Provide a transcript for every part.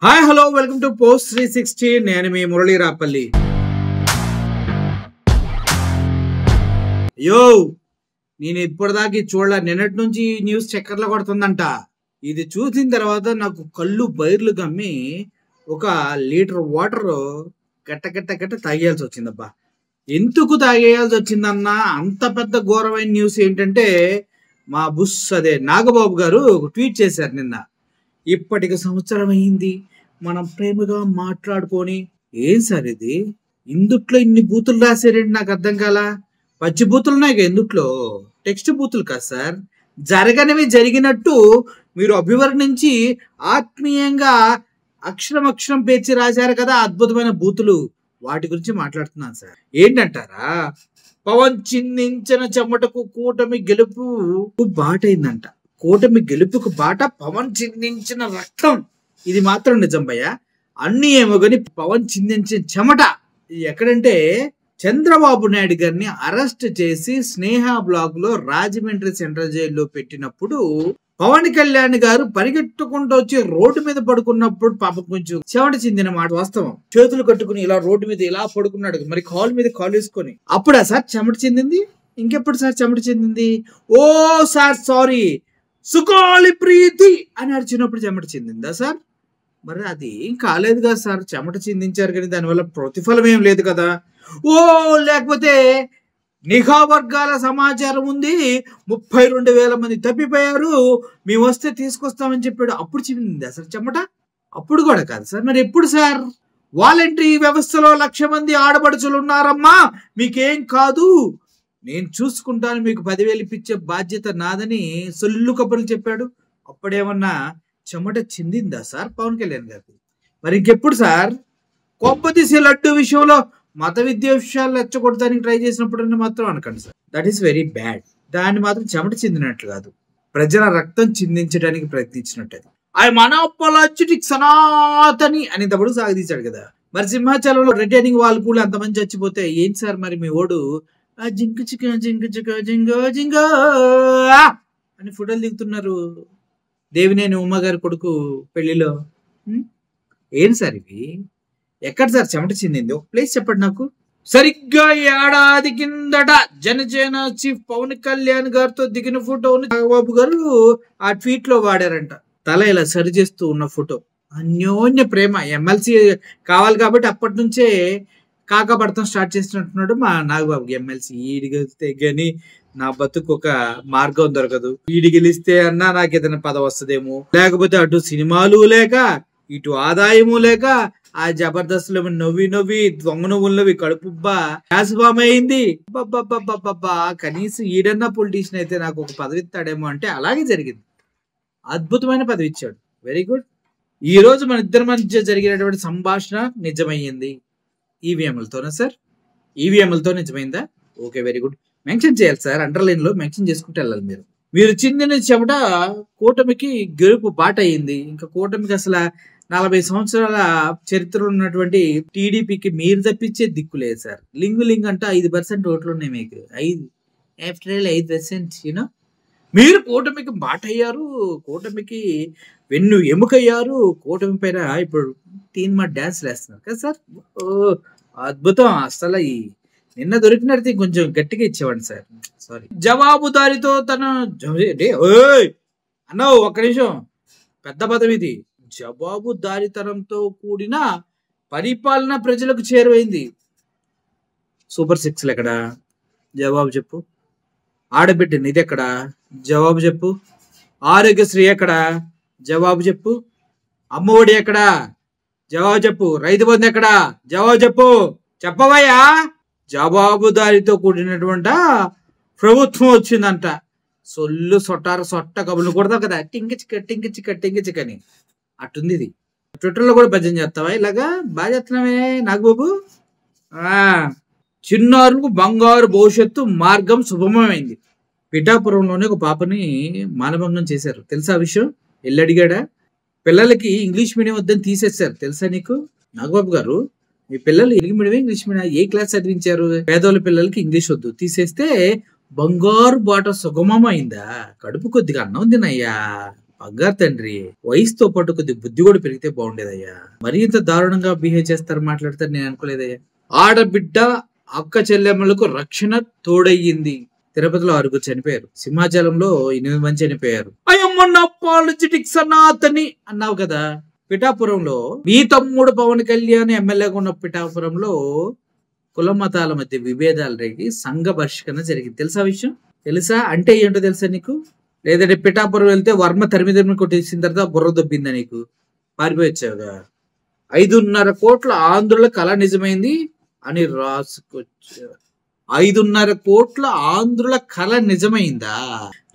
Hi hello welcome to post 360. నేను మీ మురళీ రాపల్లి. యో నేను ఇప్పటిదాకా చూడలే, నిన్నటి నుంచి న్యూస్ చక్కర్లు కొడుతుందంట. ఇది చూసిన తర్వాత నాకు కళ్ళు బైర్లు గమ్మి ఒక లీటర్ వాటర్ గట్ట తాగేయాల్సి వచ్చిందబ్బా. ఎందుకు తాగేయాల్సి వచ్చిందన్నా అంత పెద్ద ఘోరమైన న్యూస్ ఏంటంటే, మా బుస్ అదే నాగబాబు గారు ట్వీట్ చేశారు నిన్న. ఇప్పటికి సంవత్సరం అయింది మనం ప్రేమగా మాట్లాడుకొని. ఏం సార్ ఇది, ఇందుట్లో ఇన్ని బూతులు రాశారేంటి నాకు అర్థం కాల. పచ్చి బూతులు ఉన్నాయి ఎందుట్లో, టెక్స్ట్ బూతులు కాదు సార్. జరగనివి జరిగినట్టు మీరు అభివర్ణించి ఆత్మీయంగా అక్షరం పేర్చి రాశారు కదా అద్భుతమైన బూతులు. వాటి గురించి మాట్లాడుతున్నాను సార్. ఏంటంటారా, పవన్ చిందించిన చెమటకు కూటమి గెలుపు బాటైందంట. కూటమి గెలుపుకు బాట పవన్ చిందించిన రక్తం. ఇది మాత్రం నిజం భయ్యా. అన్ని ఏమో కానీ పవన్ చిందించిన చెమట. ఇది ఎక్కడంటే, చంద్రబాబు నాయుడు గారిని అరెస్ట్ చేసి స్నేహ బ్లాక్ లో రాజమండ్రి సెంట్రల్ జైల్లో పెట్టినప్పుడు పవన్ కళ్యాణ్ గారు పరిగెట్టుకుంటూ వచ్చి రోడ్డు మీద పడుకున్నప్పుడు పాపం కొంచెం చెమట చిందిన మాట వాస్తవం. చేతులు కట్టుకుని ఇలా రోడ్డు మీద ఇలా పడుకున్నాడు, మరి కాలు మీద కాలు వేసుకొని. అప్పుడా సార్ చెమట చెందింది? ఇంకెప్పుడు సార్ చెమట చెందింది? ఓ సార్ సారీ, సుఖాలి ప్రీతి అని అరిచినప్పుడు చెమట చెందిందా సార్? మరి అది ఏం కాలేదు కదా సార్, చెమట చిందించారు కానీ దానివల్ల ప్రతిఫలం ఏం లేదు కదా. ఓ లేకపోతే నిఘా వర్గాల సమాచారం ఉంది, 32,000 మంది తప్పిపోయారు, మేము వస్తే తీసుకొస్తామని చెప్పాడు, అప్పుడు చిందిందా సార్ చెమట? అప్పుడు కూడా కాదు సార్. మరి ఎప్పుడు సార్? వాలంటరీ వ్యవస్థలో 1,00,000 మంది ఆడపడుచులు ఉన్నారమ్మా, మీకేం కాదు, నేను చూసుకుంటాను, మీకు 10,000 ఇప్పించే బాధ్యత నాదని సొల్లు కబుర్లు చెప్పాడు. అప్పుడేమన్నా చెమట చిందిందా సార్ పవన్ కళ్యాణ్ గారికి? మరి ఇంకెప్పుడు సార్? కొంపతీసి లడ్డు విషయంలో మత విద్య విషయాలు రెచ్చగొట్టడానికి ట్రై చేసినప్పుడు మాత్రం అనకండి sir, that is very bad. దాన్ని మాత్రం చెమట చిందినట్లు కాదు, ప్రజల రక్తం చిందించడానికి ప్రయత్నించినట్టు. అది మనోపలాచిటిక్ సనాతని అని తప్పుడు సాగదీశాడు కదా. మరి సింహాచలంలో రిటైనింగ్ వాళ్ళు కూడా అంతమంది చచ్చిపోతే ఏంటి సార్ మరి మీ ఓడు జింకు చిక జింకు చిక జింగో జింగో అని ఫోటోలు దిగుతున్నారు దేవినేని ఉమ్మ గారి కొడుకు పెళ్లిలో. ఏంటి సార్ ఇవి? ఎక్కడ సార్ చెమట చెందింది? ఒక ప్లేస్ చెప్పండి నాకు. సరిగ్గా ఏడాది కిందట జనసేన చీఫ్ పవన్ కళ్యాణ్ గారితో దిగిన ఫోటోని నాగబాబు గారు ఆ ట్వీట్ లో వాడారంట. తల ఇలా సరి చేస్తూ ఉన్న ఫోటో. అన్యోన్య ప్రేమ. ఎమ్మెల్సీ కావాలి కాబట్టి అప్పటి నుంచే కాకపడతాం స్టార్ట్ చేసినట్టున్నాడు మా నాగబాబుకి. ఎమ్మెల్సీ ఈడి గెలిస్తే గాని నా బతుకు ఒక మార్గం దొరకదు, ఈడి గెలిస్తే అన్నా నాకు ఏదైనా పదవి వస్తుందేమో, లేకపోతే అటు సినిమాలు లేక ఇటు ఆదాయము లేక ఆ జబర్దస్త్లో నవ్వి దొంగ నువ్వులవి కడుపుబ్బా గ్యాస్బామ్ అయింది. కనీసం ఈడన్నా పొలిటీషియన్ అయితే నాకు ఒక పదవి ఇస్తాడేమో అంటే అలాగే జరిగింది. అద్భుతమైన పదవి ఇచ్చాడు, వెరీ గుడ్. ఈ రోజు మన ఇద్దరి మధ్య జరిగినటువంటి సంభాషణ నిజమయ్యింది. ఈవీఎంలతోనా సార్? ఈవీఎంలతో నిజమైందా? Okay, very good. మెన్షన్ చేయాలి సార్, అండర్లైన్ లో మెన్షన్ చేసుకుంటూ వెళ్ళాలి. మీరు చిందిన చెమట కూటమికి గెలుపు బాట అయింది. ఇంకా కూటమికి అసలు 40 సంవత్సరాల చరిత్ర ఉన్నటువంటి టీడీపీకి మీరు తప్పించే దిక్కు లేదు సార్. లింగ్ అంటే 5% ఓట్లు ఉన్నాయి మీకు. 5% యూనో. మీరు కూటమికి బాట అయ్యారు, కూటమికి వెన్ను ఎముకయ్యారు. కూటమి పైన ఇప్పుడు టీన్ మా డాన్స్ వేస్తున్నారు కదా సార్. ఓ అద్భుతం. అసలు ఈ నిన్న దొరికినట్టు కొంచెం గట్టిగా ఇచ్చేవాడి సార్. సారీ. జవాబుదారితో తన అన్నావు, ఒక్క నిమిషం, పెద్ద పదవి ఇది. జవాబుదారితనంతో కూడిన పరిపాలన ప్రజలకు చేరువైంది. సూపర్ 6 ఎక్కడా? జవాబు చెప్పు. ఆడబిడ్డ నిధి ఎక్కడా? జవాబు చెప్పు. ఆరోగ్యశ్రీ ఎక్కడా? జవాబు చెప్పు. అమ్మఒడి ఎక్కడా? జవాబు చెప్పు. రైతు బంధు ఎక్కడా? జవాబు చెప్పు. చెప్పవయ్యా. జవాబుదారితో కూడినటువంటి ప్రభుత్వం వచ్చిందంట. సొల్లు సొట్ట కబుర్లు కొడతావు కదా, టింకిచికని అట్టుంది ఇది. ట్విట్టర్లో కూడా భజన చేస్తావా ఇలాగా? బాగా చేస్తున్నావే నాగబాబు. చిన్నారులకు బంగారు భవిష్యత్తు మార్గం శుభమైంది. పిఠాపురంలోనే ఒక పాపని మానభంగం చేశారు, తెలుసా విషయం? ఎల్లడిగాడా? పిల్లలకి ఇంగ్లీష్ మీడియం వద్దని తీసేశారు, తెలుసా నీకు నాగబాబు గారు? మీ పిల్లలు తెలుగు మీడియం ఇంగ్లీష్ మీడియం ఏ క్లాస్ చదివించారు? పేదోళ్ళ పిల్లలకి ఇంగ్లీష్ వద్దు తీసేస్తే బంగారు బాట సుగమమైందా? కడుపు కొద్దిగా అన్నం తినయ్యా. బంగారు తండ్రి, వయసుతో పాటు కొద్ది బుద్ధి కూడా పెరిగితే బాగుండేదయ్యా. మరీ ఇంత దారుణంగా బిహేవ్ చేస్తారు, మాట్లాడతారు నేను అనుకోలేదయ్యా. ఆడబిడ్డ అక్క చెల్లెమ్మలకు రక్షణ తోడయ్యింది. తిరుపతిలో 6 చనిపోయారు. సింహాచలంలో 8 మంది చనిపోయారు. అయ్యమ్మన్న పాలిటిక్స్ అనాథని అన్నావు కదా. పిఠాపురంలో మీ తమ్ముడు పవన్ కళ్యాణ్ ఎమ్మెల్యేగా ఉన్న పిఠాపురంలో కుల మతాల మధ్య విభేదాలు రేగి సంఘ బహిష్కరణ జరిగింది. తెలుసా విషయం? తెలుసా? అంటే ఏంటో తెలుసా నీకు? లేదంటే పిఠాపురం వెళ్తే వర్మ తరిమి కొట్టేసిన తర్వాత బుర్ర దొబ్బిందా నీకు? పారిపోయొచ్చావుగా. 5.5 కోట్ల ఆంధ్రుల కళ నిజమైంది అని రాసుకొచ్చారు. 5.5 కోట్ల ఆంధ్రుల కళ నిజమైందా?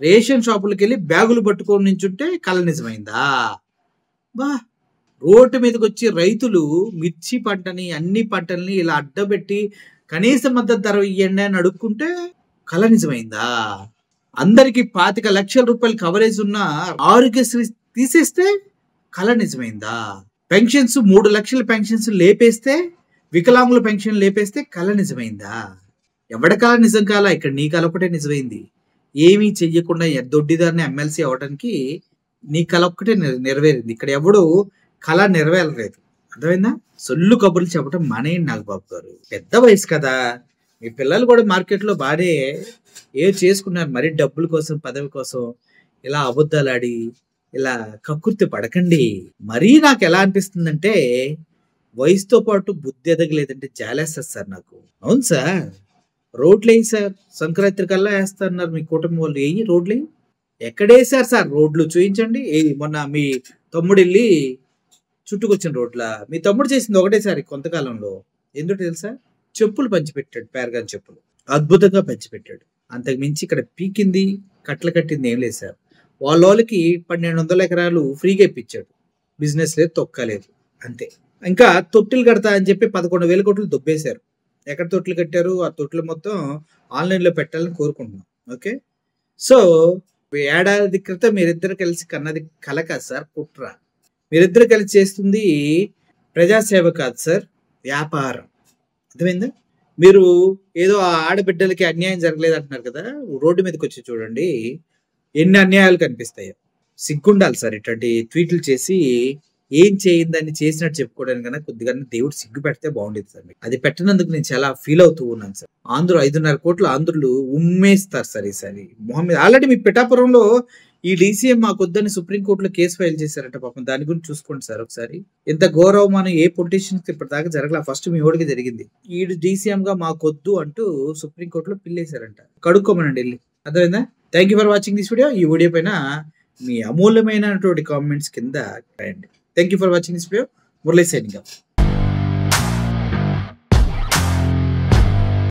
రేషన్ షాపులకు వెళ్ళి బ్యాగులు పట్టుకొని నించుంటే కళ నిజమైందా? బా, రోడ్డు మీదకి వచ్చి రైతులు మిర్చి పంటని అన్ని పంటల్ని ఇలా అడ్డబెట్టి కనీస మద్దతు ధర ఇవ్వండి అని అడుక్కుంటే కళ నిజమైందా? అందరికి 25 లక్షల రూపాయలు కవరేజ్ ఉన్న ఆరోగ్యశ్రీ తీసేస్తే కళ నిజమైందా? పెన్షన్స్ 3 లక్షల పెన్షన్స్ లేపేస్తే, వికలాంగుల పెన్షన్ లేపేస్తే కళ నిజమైందా? ఎవడ కళ నిజం కాలా? ఇక్కడ నీ కళ ఒకటే నిజమైంది. ఏమీ చెయ్యకుండా దొడ్డిదారిని ఎమ్మెల్సీ అవడానికి నీ కళ ఒక్కటే నెరవేరింది. ఇక్కడ ఎవడు కళ నెరవేరలేదు. అర్థమైందా? సొల్లు కబుర్లు చెప్పడం మానేయండి నాగబాబు గారు. పెద్ద వయసు కదా, మీ పిల్లలు కూడా మార్కెట్లో బాగానే చేసుకున్నారు. మరి డబ్బుల కోసం, పదవి కోసం ఇలా అబద్ధాలాడి ఇలా కక్కుర్తి పడకండి. మరీ నాకు ఎలా అనిపిస్తుందంటే, వయసుతో పాటు బుద్ధి ఎదగలేదంటే జాలేస్తారు సార్ నాకు. అవును సార్, రోడ్లు వేయి సార్, సంక్రాంతి కల్లా వేస్తున్నారు మీ కుటుంబం వాళ్ళు. వేయి రోడ్లు ఎక్కడేసారు సార్? రోడ్లు చూపించండి. మొన్న మీ తమ్ముడు వెళ్ళి చుట్టుకొచ్చిన రోడ్ల మీ తమ్ముడు చేసింది ఒకటేసారి కొంతకాలంలో. ఎందుకు తెలుసా? చెప్పులు పంచిపెట్టాడు, పేరగాన్ చెప్పులు అద్భుతంగా పంచిపెట్టాడు. అంతకు మించి ఇక్కడ పీకింది కట్టలు కట్టింది ఏం లేదు సార్. వాళ్ళకి 1200 ఎకరాలు ఫ్రీగా ఇప్పించాడు. బిజినెస్ లేదు, తొక్కలేదు, అంతే. ఇంకా తొట్టిలు కడతా అని చెప్పి 11,000 కోట్లు దొబ్బేశారు. ఎక్కడ తొట్లు కట్టారు? ఆ తొట్లు మొత్తం ఆన్లైన్లో పెట్టాలని కోరుకుంటున్నాం. ఓకే, సో ఏడాది క్రితం మీరిద్దరు కలిసి కన్నది కల కాదు సార్, కుట్ర. మీరిద్దరు కలిసి చేస్తుంది ప్రజాసేవ కాదు సార్, వ్యాపారం. అర్థమైందా? మీరు ఏదో ఆడబిడ్డలకి అన్యాయం జరగలేదు అంటున్నారు కదా, రోడ్డు మీదకి వచ్చి చూడండి ఎన్ని అన్యాయాలు కనిపిస్తాయో. సిగ్గుండాలి సార్ ఇట్లాంటి ట్వీట్లు చేసి ఏం చేయిందని చేసినట్టు చెప్పుకోవడానికి కన్నా కొద్దిగా దేవుడు సిగ్గు పెడితే బాగుండేది సార్. అది పెట్టినందుకు నేను చాలా ఫీల్ అవుతూ ఉన్నాను సార్. 5.5 కోట్ల ఆంధ్రులు ఉమ్మేస్తారు సార్ ఈసారి మొహం మీద. ఆల్రెడీ మీ పిఠాపురంలో ఈ డీసీఎం మాకొద్దని సుప్రీంకోర్టులో కేసు ఫైల్ చేశారట పాపం. దాని గురించి చూసుకోండి సార్ ఒకసారి. ఎంత గౌరవమానం ఏ పొలిటీషియన్స్ ఇప్పటిదాకా జరగల, ఫస్ట్ మీ ఓడికి జరిగింది. ఈ డీసీఎం గా మాకొద్దు అంటూ సుప్రీంకోర్టులో పిల్లేశారంట. కడుక్కోమనండి వెళ్ళి. అర్థమైందా? Thank you for watching this video. ఈ వీడియో పైన మీ అమూల్యమైనటువంటి కామెంట్స్ కింద రాయండి. Thank you for watching this video. Murali signing off.